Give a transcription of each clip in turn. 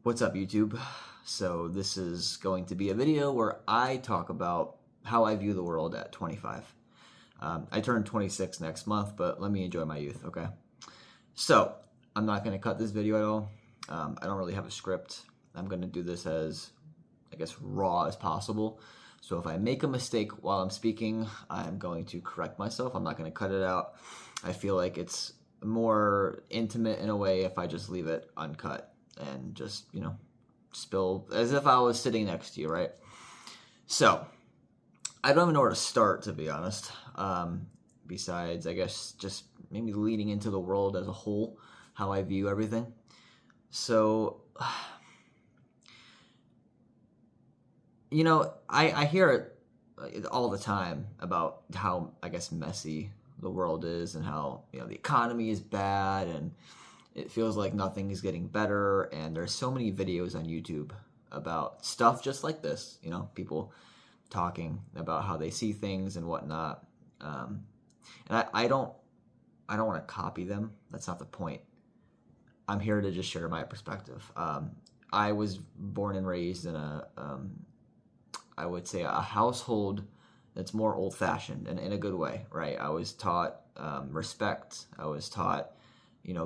What's up, YouTube? So this is going to be a video where I talk about how I view the world at 25. I turn 26 next month, but let me enjoy my youth, okay? So I'm not going to cut this video at all. I don't really have a script. I'm going to do this as, I guess, raw as possible. So if I make a mistake while I'm speaking, I'm going to correct myself. I'm not going to cut it out. I feel like it's more intimate in a way if I just leave it uncut and just, spill as if I was sitting next to you, right? So I don't even know where to start, to be honest. Besides, I guess, just maybe leading into the world as a whole, how I view everything. So, I hear it all the time about how, I guess, messy the world is and how, the economy is bad and it feels like nothing is getting better. And there's so many videos on YouTube about stuff just like this, people talking about how they see things and whatnot. And I don't want to copy them. That's not the point. I'm here to just share my perspective. I was born and raised in I would say a household that's more old-fashioned and in a good way, right? I was taught respect. I was taught,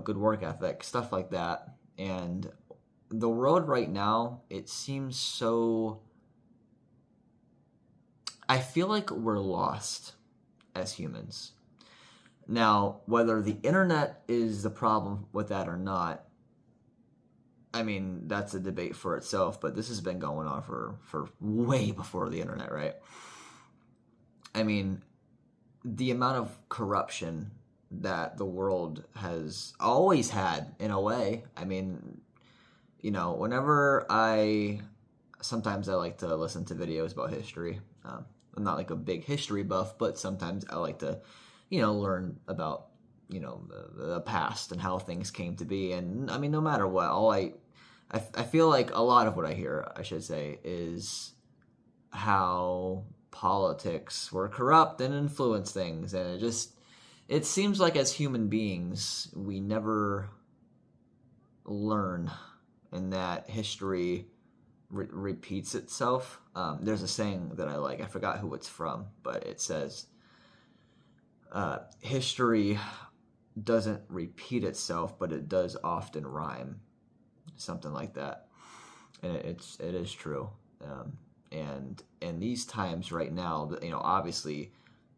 good work ethic, stuff like that. And the world right now, it seems so... I feel like we're lost as humans. Now, whether the internet is the problem with that or not, I mean, that's a debate for itself, but this has been going on for way before the internet, right? I mean, the amount of corruption that the world has always had, in a way. I mean, sometimes I like to listen to videos about history. I'm not like a big history buff, but sometimes I like to, learn about, the past and how things came to be. And I mean, no matter what, I feel like a lot of what I hear, I should say, is how politics were corrupt and influenced things. And it seems like as human beings, we never learn, and that history repeats itself. There's a saying that I like. I forgot who it's from, but it says, history doesn't repeat itself, but it does often rhyme. Something like that. And it is true. And in these times right now, obviously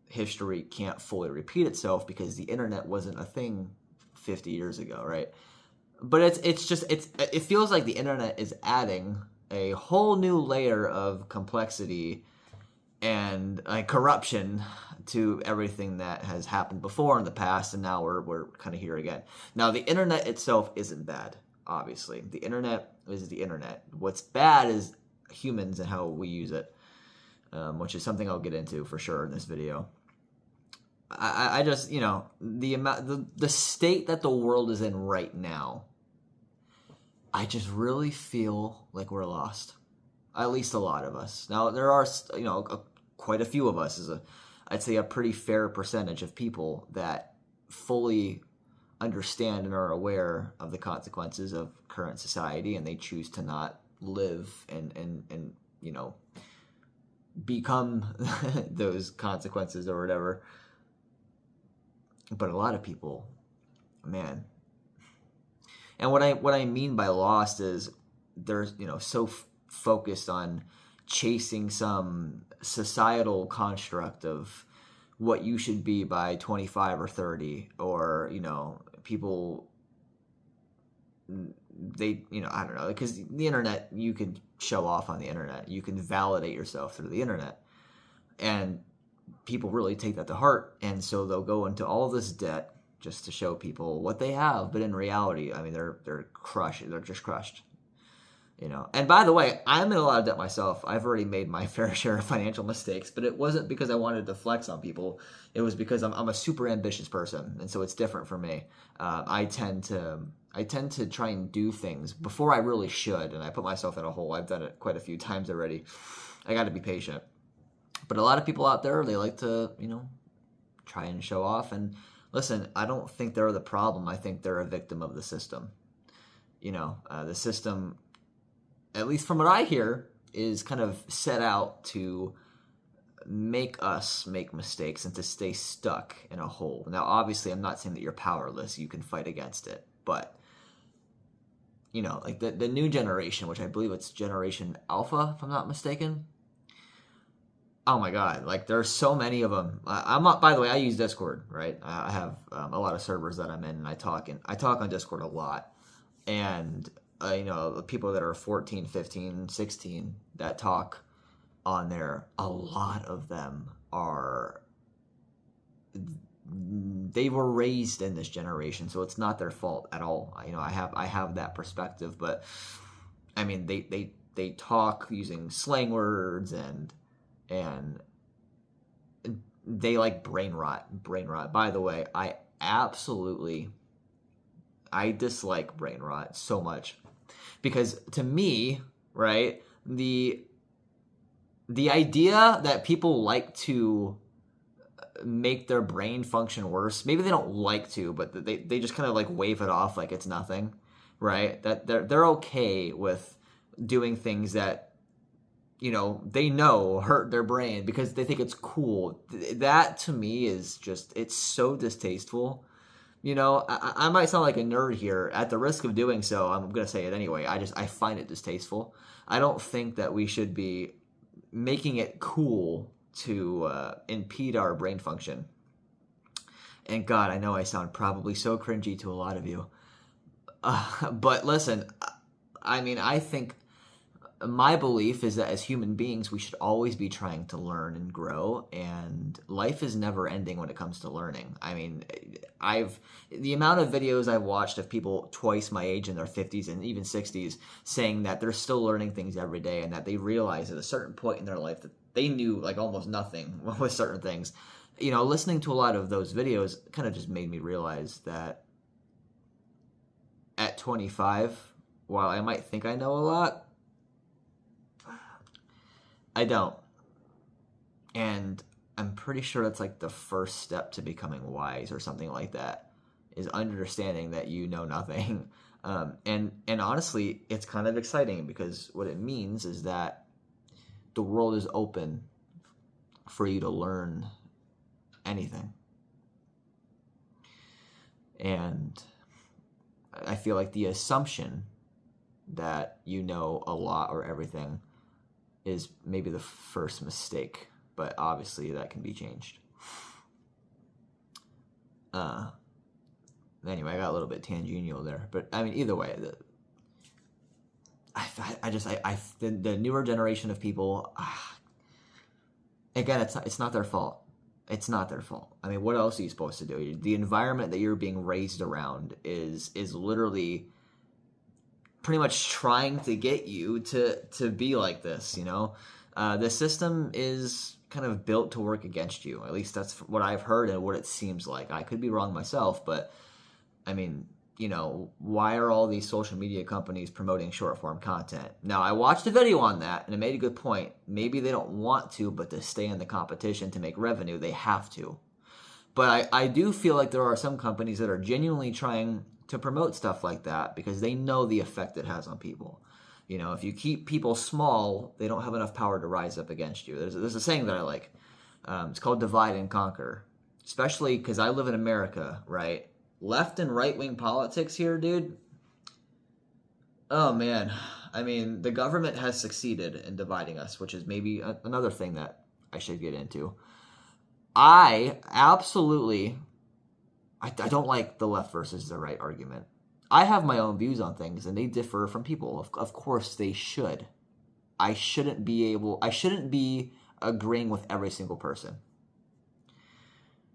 history can't fully repeat itself because the internet wasn't a thing 50 years ago, right? But it feels like the internet is adding a whole new layer of complexity and corruption to everything that has happened before in the past, and now we're kind of here again. Now, the internet itself isn't bad, obviously. The internet is the internet. What's bad is humans and how we use it, which is something I'll get into for sure in this video. I just, the state that the world is in right now, I just really feel like we're lost. At least a lot of us. Now, there are, quite a few of us, I'd say a pretty fair percentage of people that fully understand and are aware of the consequences of current society, and they choose to not live and become those consequences or whatever. But a lot of people, man. And what I mean by lost is they're so focused on chasing some societal construct of what you should be by 25 or 30, or people, they I don't know, because the internet, you can show off on the internet, you can validate yourself through the internet, and people really take that to heart, and so they'll go into all this debt just to show people what they have. But in reality, I mean, they're crushed. They're just crushed. And by the way, I'm in a lot of debt myself. I've already made my fair share of financial mistakes, but it wasn't because I wanted to flex on people. It was because I'm a super ambitious person, and so it's different for me. I tend to try and do things before I really should, and I put myself in a hole. I've done it quite a few times already. I got to be patient. But a lot of people out there, they like to, try and show off. And listen, I don't think they're the problem. I think they're a victim of the system. The system at least from what I hear, is kind of set out to make us make mistakes and to stay stuck in a hole. Now, obviously, I'm not saying that you're powerless. You can fight against it. But, you know, like the new generation, which I believe it's Generation Alpha, if I'm not mistaken. Oh my God, like there's so many of them. I'm not, by the way, I use Discord, right? I have a lot of servers that I'm in, and I talk on Discord a lot. And, you know, the people that are 14, 15, 16 that talk on there, a lot of them they were raised in this generation, so it's not their fault at all. You know, I have that perspective, but I mean, they talk using slang words and they like brain rot. By the way, I dislike brain rot so much, because to me, right, the idea that people like to make their brain function worse, maybe they don't like to, but they just kind of like wave it off like it's nothing, right? That they're okay with doing things that, you know, they know hurt their brain because they think it's cool. That to me is just, it's so distasteful. You know, I might sound like a nerd here. At the risk of doing so, I'm going to say it anyway. I find it distasteful. I don't think that we should be making it cool to impede our brain function. And God, I know I sound probably so cringy to a lot of you. But listen, I mean, I think my belief is that as human beings, we should always be trying to learn and grow, and life is never ending when it comes to learning. I mean, the amount of videos I've watched of people twice my age in their 50s and even 60s saying that they're still learning things every day, and that they realize at a certain point in their life that they knew like almost nothing with certain things. You know, listening to a lot of those videos kind of just made me realize that at 25, while I might think I know a lot, I don't. And I'm pretty sure that's like the first step to becoming wise or something like that, is understanding that you know nothing. And honestly, it's kind of exciting, because what it means is that the world is open for you to learn anything. And I feel like the assumption that you know a lot or everything is maybe the first mistake, but obviously that can be changed. Anyway, I got a little bit tangential there, but I mean, either way, the newer generation of people, again, it's not their fault. It's not their fault. I mean, what else are you supposed to do? The environment that you're being raised around is literally pretty much trying to get you to be like this, you know? The system is kind of built to work against you. At least that's what I've heard and what it seems like. I could be wrong myself, but I mean, you know, why are all these social media companies promoting short form content? Now, I watched a video on that and it made a good point. Maybe they don't want to, but to stay in the competition, to make revenue, they have to. But I do feel like there are some companies that are genuinely trying to promote stuff like that because they know the effect it has on people. You know, if you keep people small, they don't have enough power to rise up against you. There's a saying that I like. It's called divide and conquer. Especially because I live in America, right? Left and right-wing politics here, dude. Oh, man. I mean, the government has succeeded in dividing us, which is maybe another thing that I should get into. I don't like the left versus the right argument. I have my own views on things, and they differ from people. Of course, they should. I shouldn't be agreeing with every single person.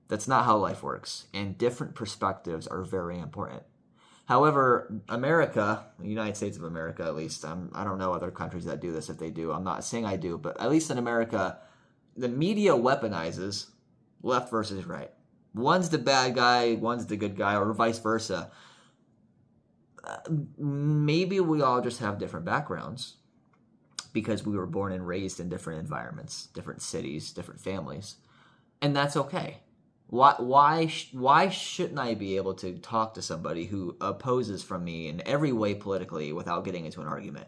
That's not how life works, and different perspectives are very important. However, America, the United States of America at least, I don't know other countries that do this. If they do, I'm not saying I do, but at least in America, the media weaponizes left versus right. One's the bad guy, one's the good guy, or vice versa. Maybe we all just have different backgrounds because we were born and raised in different environments, different cities, different families, and that's okay. Why shouldn't I be able to talk to somebody who opposes from me in every way politically without getting into an argument?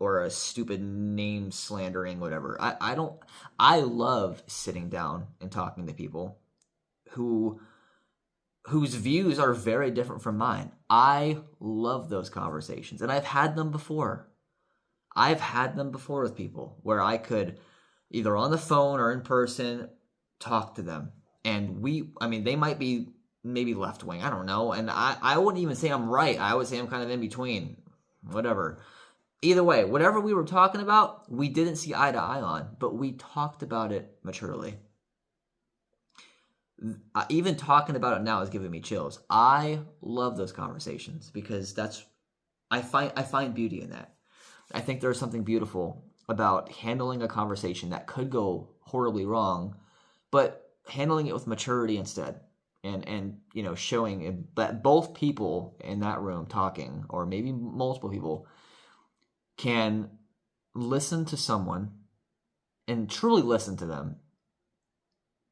or a stupid name slandering, whatever. I love sitting down and talking to people whose views are very different from mine. I love those conversations, and I've had them before. I've had them before with people where I could either on the phone or in person talk to them. And they might be maybe left wing, I don't know. And I wouldn't even say I'm right. I would say I'm kind of in between, whatever. Either way, whatever we were talking about, we didn't see eye to eye on, but we talked about it maturely. Even talking about it now is giving me chills. I love those conversations because I find beauty in that. I think there's something beautiful about handling a conversation that could go horribly wrong, but handling it with maturity instead, and showing that both people in that room talking, or maybe multiple people, can listen to someone and truly listen to them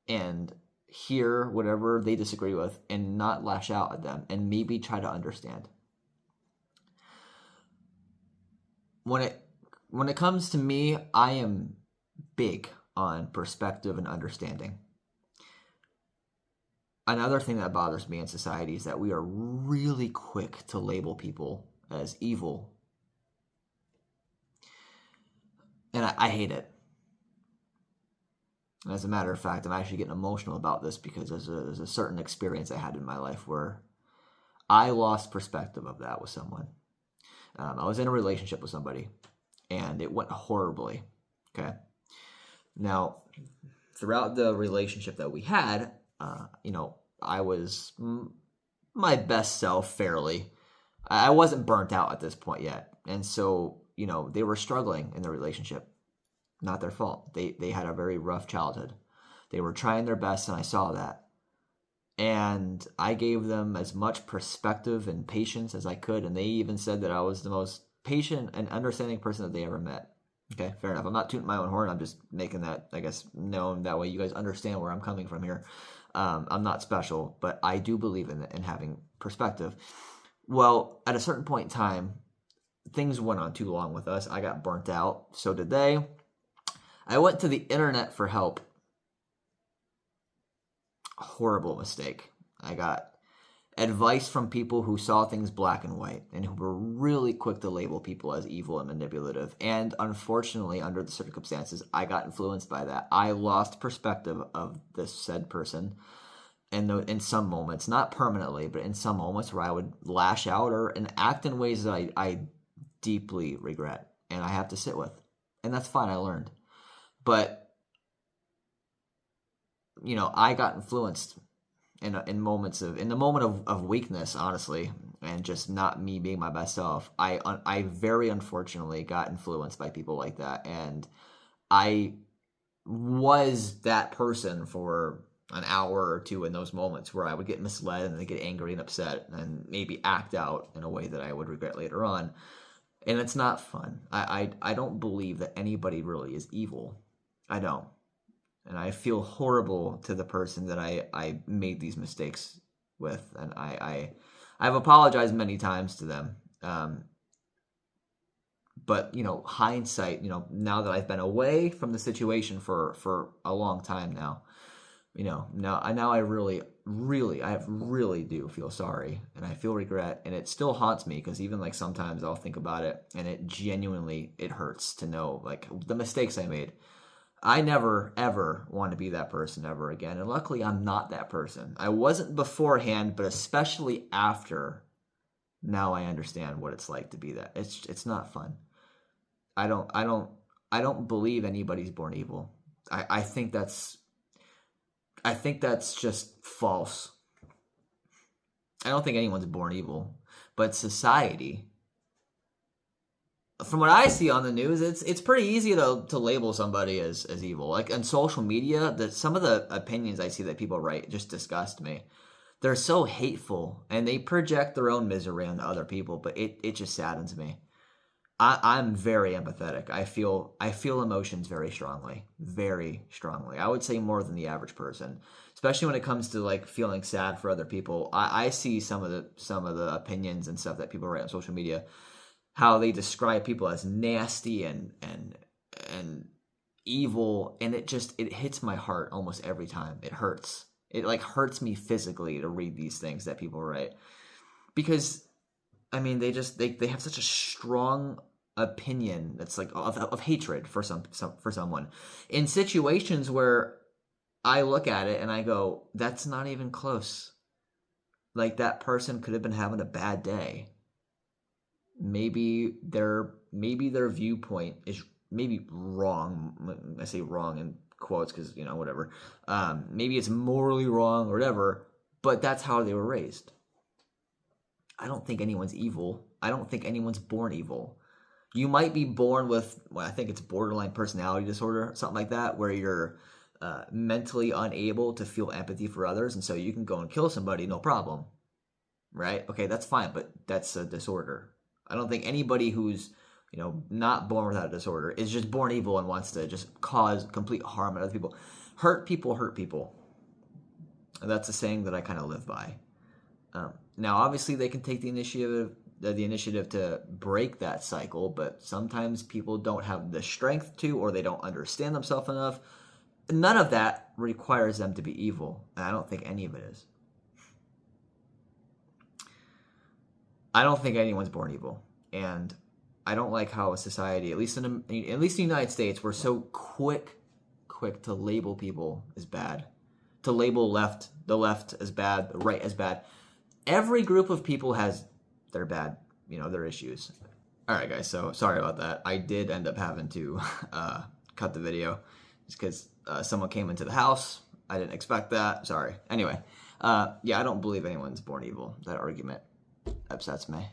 and hear whatever they disagree with and not lash out at them and maybe try to understand. When it comes to me, I am big on perspective and understanding. Another thing that bothers me in society is that we are really quick to label people as evil. And I hate it. As a matter of fact, I'm actually getting emotional about this because there's a certain experience I had in my life where I lost perspective of that with someone. I was in a relationship with somebody, and it went horribly. Okay. Now, throughout the relationship that we had, I was my best self fairly. I wasn't burnt out at this point yet. And so, they were struggling in the relationship. Not their fault. They had a very rough childhood. They were trying their best, and I saw that. And I gave them as much perspective and patience as I could, and they even said that I was the most patient and understanding person that they ever met. Okay, fair enough. I'm not tooting my own horn. I'm just making that, I guess, known. That way you guys understand where I'm coming from here. I'm not special, but I do believe in having perspective. Well, at a certain point in time, things went on too long with us. I got burnt out. So did they. I went to the internet for help. Horrible mistake. I got advice from people who saw things black and white and who were really quick to label people as evil and manipulative. And unfortunately, under the circumstances, I got influenced by that. I lost perspective of this said person in some moments, not permanently, but in some moments where I would lash out and act in ways that I deeply regret and I have to sit with. And that's fine. I learned. But, I got influenced in the moment of weakness, honestly, and just not me being my best self. I very unfortunately got influenced by people like that. And I was that person for an hour or two in those moments where I would get misled and then get angry and upset and maybe act out in a way that I would regret later on. And it's not fun. I don't believe that anybody really is evil. I don't. And I feel horrible to the person that I made these mistakes with. And I've apologized many times to them. But, hindsight, now that I've been away from the situation for a long time now, now I really do feel sorry, and I feel regret, and it still haunts me because even like sometimes I'll think about it and it hurts to know like the mistakes I made. I never ever want to be that person ever again, and luckily I'm not that person. I wasn't beforehand, but especially after, now I understand what it's like to be that. It's not fun. I don't believe anybody's born evil. I think that's just false. I don't think anyone's born evil, but society, from what I see on the news, it's pretty easy to label somebody as evil. Like on social media, some of the opinions I see that people write just disgust me. They're so hateful, and they project their own misery onto other people, but it just saddens me. I'm very empathetic. I feel emotions very strongly. Very strongly. I would say more than the average person, especially when it comes to like feeling sad for other people. I see some of the opinions and stuff that people write on social media, how they describe people as nasty and evil, and it hits my heart almost every time. It hurts. It like hurts me physically to read these things that people write, because I mean they have such a strong opinion that's like of hatred for for someone in situations where I look at it and I go, that's not even close. Like, that person could have been having a bad day. Maybe their viewpoint is maybe wrong. I say wrong in quotes because, whatever. Maybe it's morally wrong or whatever, but that's how they were raised. I don't think anyone's evil. I don't think anyone's born evil. You might be born with, well, I think it's borderline personality disorder, something like that, where you're mentally unable to feel empathy for others, and so you can go and kill somebody, no problem, right? Okay, that's fine, but that's a disorder. I don't think anybody who's not born without a disorder is just born evil and wants to just cause complete harm to other people. Hurt people. And that's a saying that I kind of live by. Now, obviously, they can take the initiative to break that cycle, but sometimes people don't have the strength to, or they don't understand themselves enough. None of that requires them to be evil, and I don't think any of it is. I don't think anyone's born evil, and I don't like how a society, at least in the United States, we're so quick to label people as bad, to label the left as bad, the right as bad. Every group of people has their bad, their issues. All right, guys, so sorry about that. I did end up having to cut the video just because someone came into the house. I didn't expect that. Sorry. Anyway, I don't believe anyone's born evil. That argument upsets me.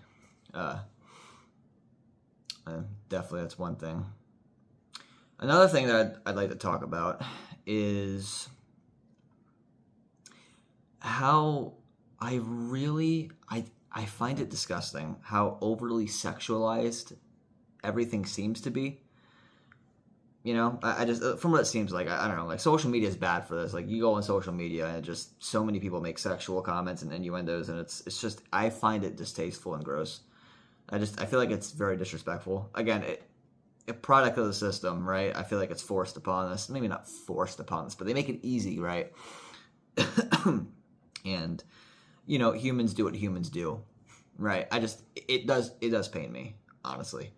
Definitely, that's one thing. Another thing that I'd like to talk about is how I find it disgusting how overly sexualized everything seems to be. I just, from what it seems like, I don't know, like social media is bad for this. Like, you go on social media and just so many people make sexual comments and innuendos, and it's just, I find it distasteful and gross. I feel like it's very disrespectful. Again, a product of the system, right? I feel like it's forced upon us. Maybe not forced upon us, but they make it easy, right? And, humans do what humans do, right? It does pain me, honestly.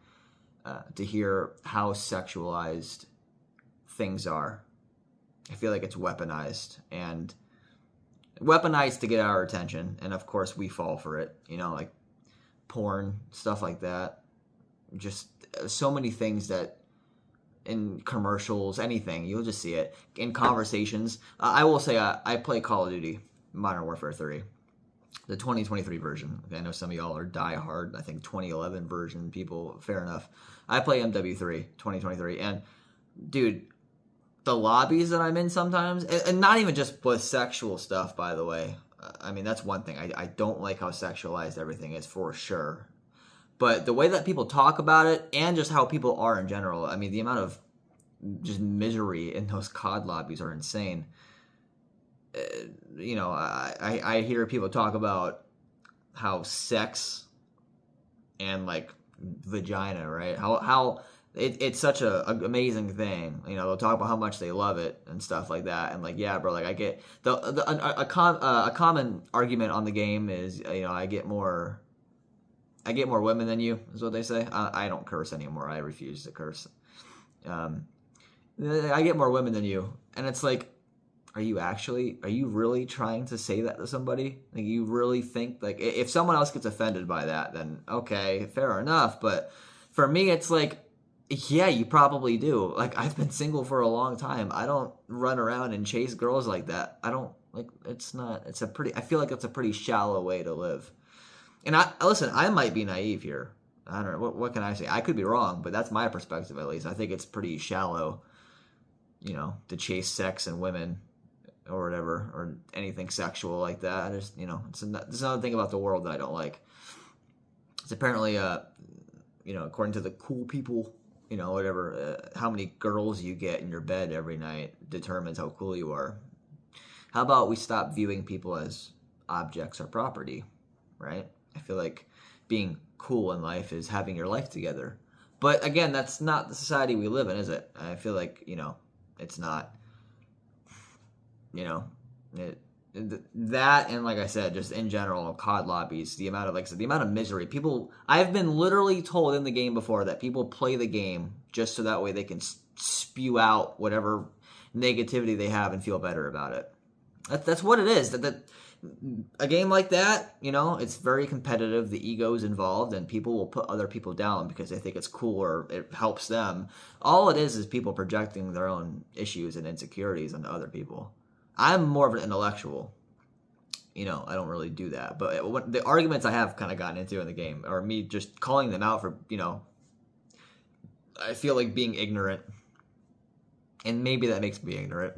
To hear how sexualized things are. I feel like it's weaponized to get our attention, and of course we fall for it, like porn, stuff like that. Just so many things that in commercials, anything, you'll just see it in conversations. I will say I play Call of Duty Modern Warfare 3. The 2023 version. I know some of y'all are diehard. I think 2011 version people, fair enough. I play MW3 2023, and dude, the lobbies that I'm in sometimes, and not even just with sexual stuff, by the way. I mean, that's one thing. I don't like how sexualized everything is, for sure. But the way that people talk about it, and just how people are in general, I mean, the amount of just misery in those COD lobbies are insane. I hear people talk about how sex and like vagina, right? How it's such an amazing thing. They'll talk about how much they love it and stuff like that. And like, yeah, bro, like I get a common argument on the game is, I get more women than you, is what they say. I don't curse anymore. I refuse to curse. I get more women than you, and it's like, are you really trying to say that to somebody? Like, you really think, like, if someone else gets offended by that, then okay, fair enough. But for me, it's like, yeah, you probably do. Like, I've been single for a long time. I don't run around and chase girls like that. I don't, like, I feel like it's a pretty shallow way to live. And listen, I might be naive here. I don't know. What can I say? I could be wrong, but that's my perspective, at least. I think it's pretty shallow, to chase sex and women or whatever, or anything sexual like that. I just, it's another thing about the world that I don't like. It's apparently, according to the cool people, whatever, how many girls you get in your bed every night determines how cool you are. How about we stop viewing people as objects or property, right? I feel like being cool in life is having your life together. But again, that's not the society we live in, is it? I feel like, it's not, you know, that, and like I said, just in general, COD lobbies, the amount of, like I said, the amount of misery. People, I've been literally told in the game before that people play the game just so that way they can spew out whatever negativity they have and feel better about it. That's what it is. That a game like that, it's very competitive. The ego's involved, and people will put other people down because they think it's cool or it helps them. All it is people projecting their own issues and insecurities onto other people. I'm more of an intellectual. I don't really do that. But the arguments I have kind of gotten into in the game are me just calling them out for, I feel like being ignorant. And maybe that makes me ignorant.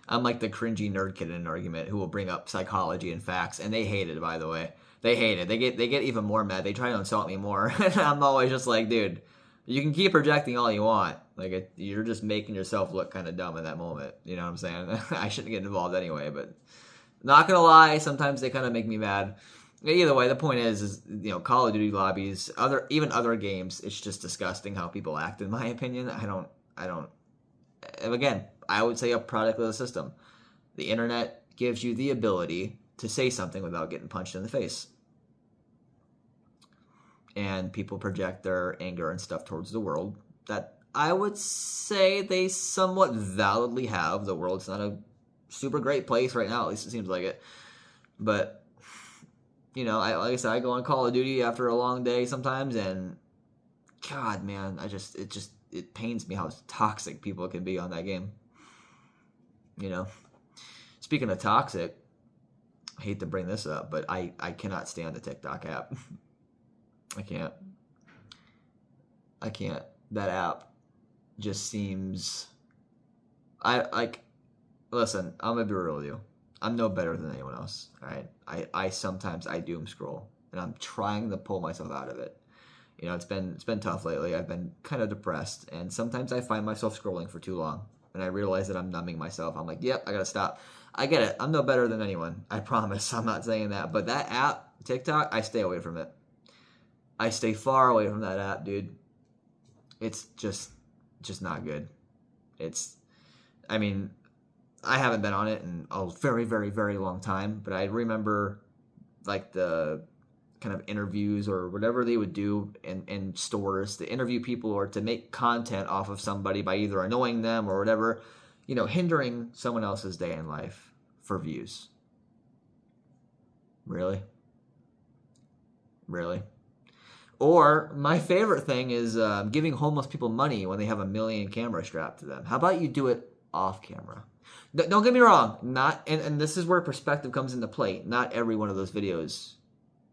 I'm like the cringy nerd kid in an argument who will bring up psychology and facts, and they hate it, by the way. They hate it. They get even more mad. They try to insult me more. And I'm always just like, dude, you can keep projecting all you want. Like, you're just making yourself look kind of dumb in that moment. You know what I'm saying? I shouldn't get involved anyway, but not gonna lie, sometimes they kind of make me mad. Either way, the point is Call of Duty lobbies, even other games, it's just disgusting how people act, in my opinion. I don't. Again, I would say a product of the system. The internet gives you the ability to say something without getting punched in the face. And people project their anger and stuff towards the world that I would say they somewhat validly have. The world's not a super great place right now, at least it seems like it. But, like I said, I go on Call of Duty after a long day sometimes, and God, man, it pains me how toxic people can be on that game. Speaking of toxic, I hate to bring this up, but I cannot stand the TikTok app. I can't. That app just seems... Listen, I'm going to be real with you. I'm no better than anyone else, all right? I sometimes doom scroll, and I'm trying to pull myself out of it. It's been tough lately. I've been kind of depressed, and sometimes I find myself scrolling for too long, and I realize that I'm numbing myself. I'm like, yep, I gotta stop. I get it. I'm no better than anyone. I promise. I'm not saying that. But that app, TikTok, I stay away from it. I stay far away from that app, dude. It's just not good. I haven't been on it in a very, very, very long time, but I remember like the kind of interviews or whatever they would do in stores to interview people or to make content off of somebody by either annoying them or whatever, hindering someone else's day in life for views. Really? Or my favorite thing is giving homeless people money when they have 1 million cameras strapped to them. How about you do it off camera? Don't get me wrong. And this is where perspective comes into play. Not every one of those videos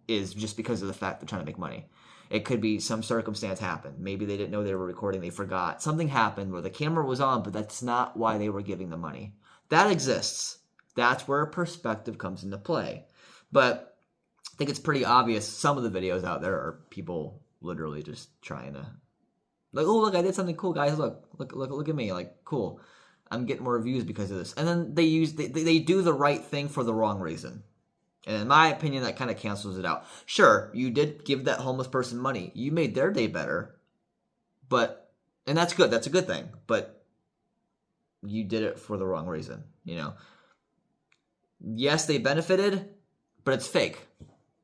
is just because of the fact they're trying to make money. It could be some circumstance happened. Maybe they didn't know they were recording. They forgot. Something happened where the camera was on, but that's not why they were giving the money. That exists. That's where perspective comes into play. But I think it's pretty obvious some of the videos out there are people literally just trying to, like, oh, look, I did something cool, guys. Look at me. Like, cool. I'm getting more views because of this. And then they do the right thing for the wrong reason. And in my opinion, that kind of cancels it out. Sure, you did give that homeless person money. You made their day better. And that's good. That's a good thing. But you did it for the wrong reason, Yes, they benefited, but it's fake.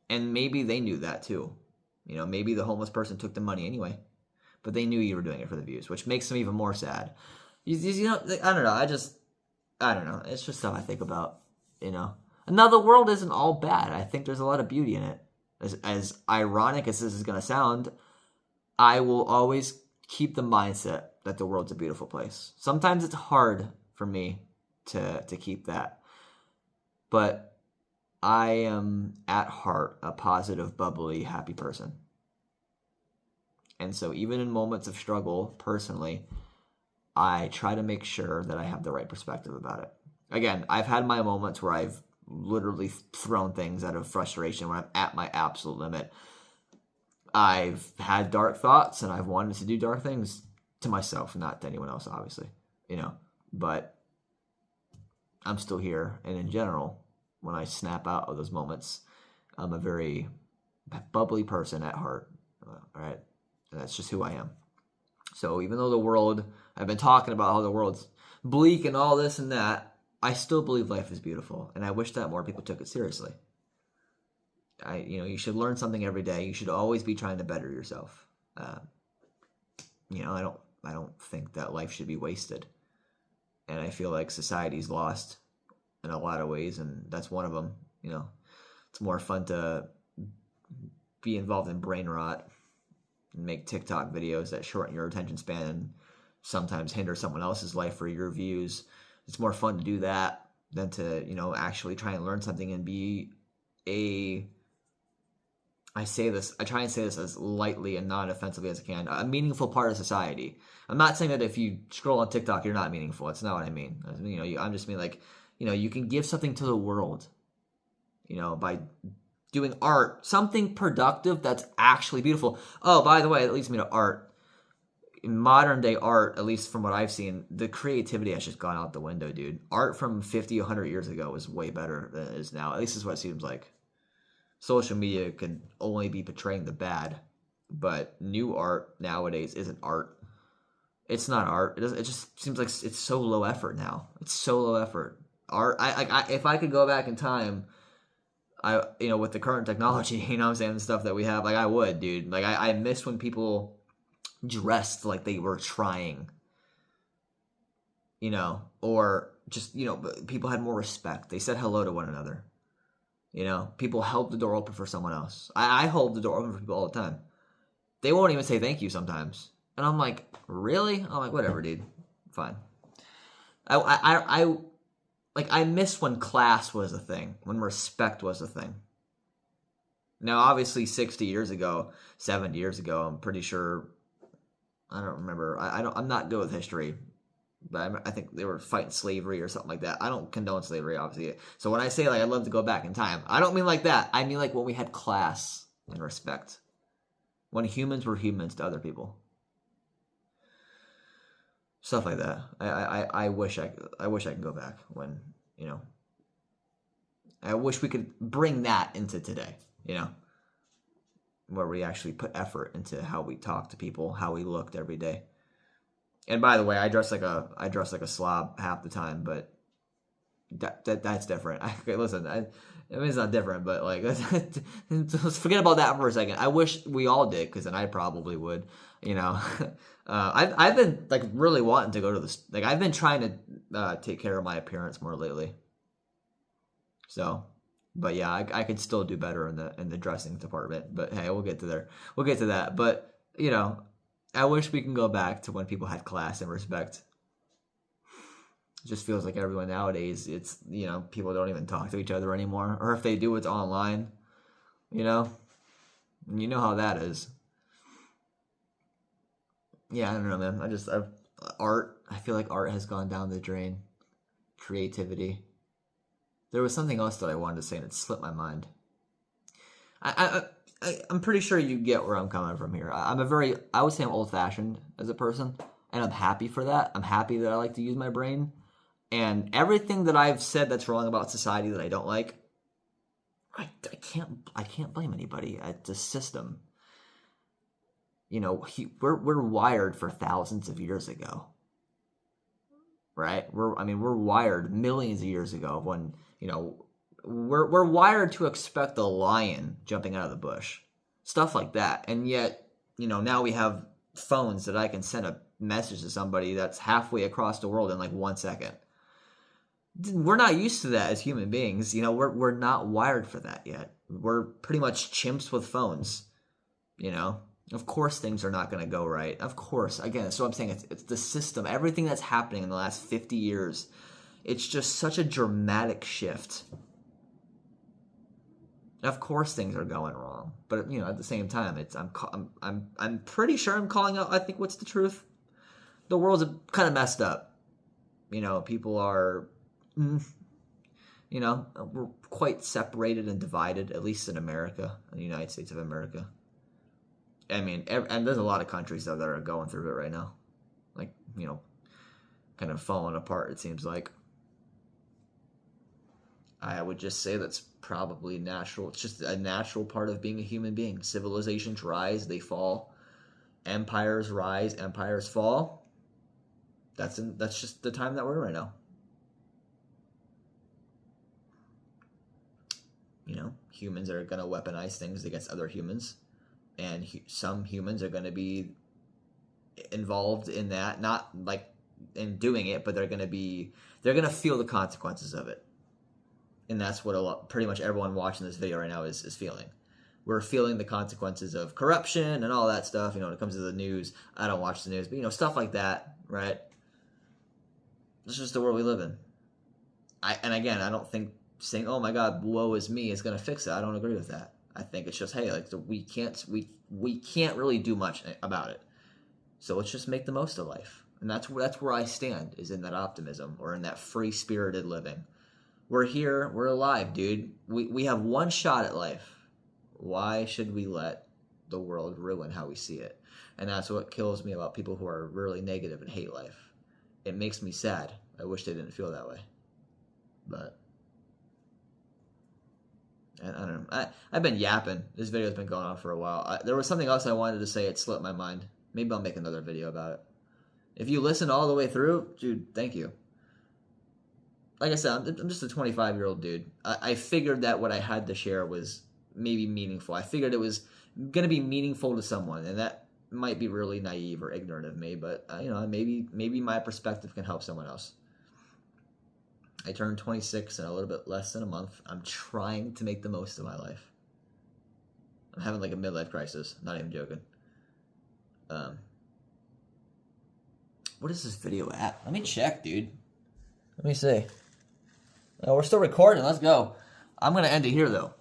And maybe they knew that too. Maybe the homeless person took the money anyway. But they knew you were doing it for the views, which makes them even more sad. I don't know. I don't know. It's just stuff I think about, Now, the world isn't all bad. I think there's a lot of beauty in it. As ironic as this is going to sound, I will always keep the mindset that the world's a beautiful place. Sometimes it's hard for me to keep that. But I am, at heart, a positive, bubbly, happy person. And so even in moments of struggle, personally, I try to make sure that I have the right perspective about it. Again, I've had my moments where I've literally thrown things out of frustration when I'm at my absolute limit. I've had dark thoughts and I've wanted to do dark things to myself, not to anyone else, obviously, but I'm still here. And in general, when I snap out of those moments, I'm a very bubbly person at heart. All right, and that's just who I am. So even though the world, I've been talking about how the world's bleak and all this and that, I still believe life is beautiful, and I wish that more people took it seriously. You should learn something every day. You should always be trying to better yourself. I don't think that life should be wasted, and I feel like society's lost in a lot of ways, and that's one of them. It's more fun to be involved in brain rot and make TikTok videos that shorten your attention span and sometimes hinder someone else's life for your views. It's more fun to do that than to, actually try and learn something and be I try and say this as lightly and non-offensively as I can, a meaningful part of society. I'm not saying that if you scroll on TikTok, you're not meaningful. That's not what I mean. I'm just mean you can give something to the world, by doing art, something productive that's actually beautiful. Oh, by the way, that leads me to art. In modern day art, at least from what I've seen, the creativity has just gone out the window, dude. Art from 50, 100 years ago was way better than it is now. At least is what it seems like. Social media can only be portraying the bad, but new art nowadays isn't art. It's not art. It just seems like it's so low effort now. It's so low effort. Art. If I could go back in time, with the current technology, what I'm saying, the stuff that we have, I would, dude. I miss when people dressed like they were trying, or just, people had more respect. They said hello to one another. People held the door open for someone else. I hold the door open for people all the time. They won't even say thank you sometimes. And I'm like, really? I'm like, whatever, dude. Fine. I miss when class was a thing, when respect was a thing. Now, obviously, 60 years ago, 70 years ago, I'm pretty sure, I don't remember. I'm not good with history. But I think they were fighting slavery or something like that. I don't condone slavery, obviously. So when I say, I'd love to go back in time, I don't mean like that. I mean when we had class and respect. When humans were humans to other people. Stuff like that. I wish I could go back when, I wish we could bring that into today, where we actually put effort into how we talk to people, how we looked every day. And by the way, I dress like a slob half the time, but that's different. Listen, it's not different, but let's forget about that for a second. I wish we all did, because then I probably would. I've been really wanting to go to this. I've been trying to take care of my appearance more lately. So, but yeah, I could still do better in the dressing department. But hey, we'll get to there. We'll get to that. But I wish we can go back to when people had class and respect. It just feels like everyone nowadays, it's, people don't even talk to each other anymore. Or if they do, it's online. You know how that is. Yeah, I don't know, man. Art, I feel like art has gone down the drain. Creativity. There was something else that I wanted to say and it slipped my mind. I'm pretty sure you get where I'm coming from here. I would say I'm old-fashioned as a person, and I'm happy for that. I'm happy that I like to use my brain. And everything that I've said that's wrong about society that I don't like, I can't blame anybody. It's a system. We're wired for thousands of years ago. Right? We're wired millions of years ago when, we're wired to expect a lion jumping out of the bush. Stuff like that. And yet, now we have phones that I can send a message to somebody that's halfway across the world in 1 second. We're not used to that as human beings. We're not wired for that yet. We're pretty much chimps with phones. Of course things are not going to go right. Of course. Again, that's what I'm saying. It's the system. Everything that's happening in the last 50 years. It's just such a dramatic shift. Of course things are going wrong, but at the same time, I'm pretty sure I'm calling out. I think what's the truth? The world's kind of messed up. People are, we're quite separated and divided, at least in America, in the United States of America. And there's a lot of countries though that are going through it right now, kind of falling apart. It seems like. I would just say that's probably natural. It's just a natural part of being a human being. Civilizations rise, they fall. Empires rise, empires fall. That's just the time that we're in right now. You know, humans are going to weaponize things against other humans, and some humans are going to be involved in that, not like in doing it, but they're going to feel the consequences of it. And that's what pretty much everyone watching this video right now is feeling. We're feeling the consequences of corruption and all that stuff. You know, when it comes to the news, I don't watch the news, but, you know, stuff like that, right? It's just the world we live in. And again, I don't think saying, oh my God, woe is me, is going to fix it. I don't agree with that. I think it's just, hey, like, we can't really do much about it. So let's just make the most of life. And that's where I stand, is in that optimism, or in that free-spirited living. We're here, we're alive, dude. We have one shot at life. Why should we let the world ruin how we see it? And that's what kills me about people who are really negative and hate life. It makes me sad. I wish they didn't feel that way. But I don't know. I've been yapping. This video's been going on for a while. There was something else I wanted to say. It slipped my mind. Maybe I'll make another video about it. If you listen all the way through, dude, thank you. Like I said, I'm just a 25-year-old dude. I figured that what I had to share was maybe meaningful. I figured it was going to be meaningful to someone, and that might be really naive or ignorant of me, but you know, maybe my perspective can help someone else. I turned 26 in a little bit less than a month. I'm trying to make the most of my life. I'm having like a midlife crisis. Not even joking. What is this video at? Let me check, dude. Let me see. Oh, we're still recording. Let's go. I'm going to end it here, though.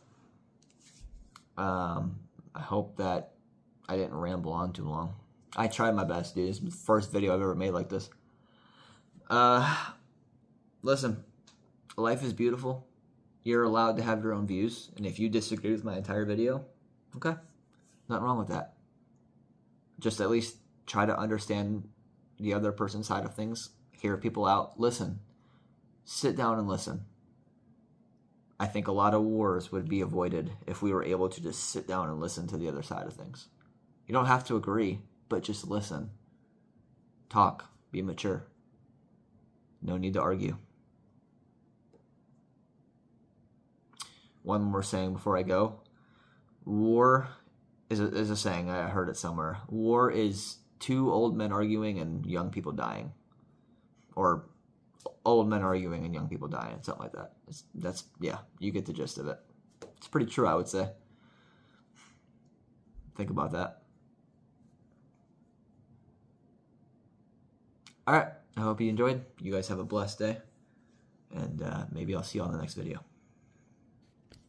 I hope that I didn't ramble on too long. I tried my best, dude. This is the first video I've ever made like this. Listen, life is beautiful. You're allowed to have your own views. And if you disagree with my entire video, okay. Nothing wrong with that. Just at least try to understand the other person's side of things. Hear people out. Listen. Sit down and listen. I think a lot of wars would be avoided if we were able to just sit down and listen to the other side of things. You don't have to agree, but just listen. Talk. Be mature. No need to argue. One more saying before I go. War is a saying. I heard it somewhere. War is two old men arguing and young people dying. Or old men arguing and young people dying. Something like that. Yeah, you get the gist of it. It's pretty true, I would say. Think about that. All right. I hope you enjoyed. You guys have a blessed day. And maybe I'll see you on the next video.